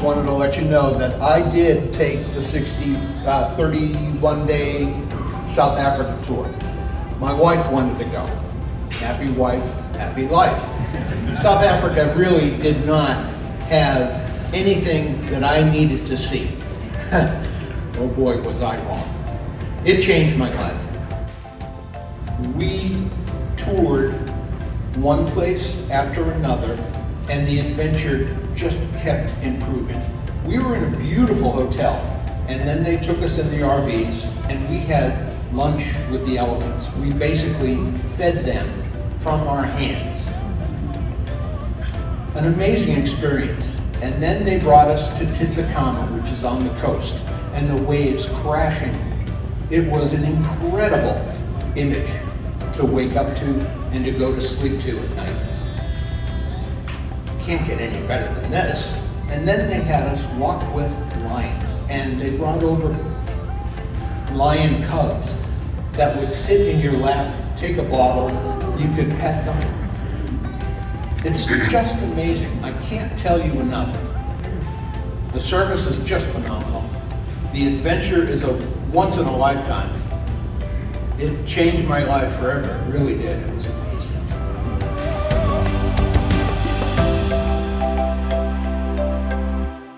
wanted to let you know that I did take the 31-day South Africa tour. My wife wanted to go. Happy wife, happy life. South Africa really did not have anything that I needed to see. Oh boy, was I wrong. It changed my life. We toured one place after another, and the adventure just kept improving. We were in a beautiful hotel, and then they took us in the RVs, and we had lunch with the elephants. We basically fed them from our hands. An amazing experience. And then they brought us to Tisakama, which is on the coast, and the waves crashing. It was an incredible image to wake up to and to go to sleep to at night. Can't get any better than this. And then they had us walk with lions, and they brought over lion cubs that would sit in your lap, take a bottle, you could pet them. It's just amazing. I can't tell you enough. The service is just phenomenal. The adventure is a once in a lifetime. It changed my life forever. It really did. It was amazing.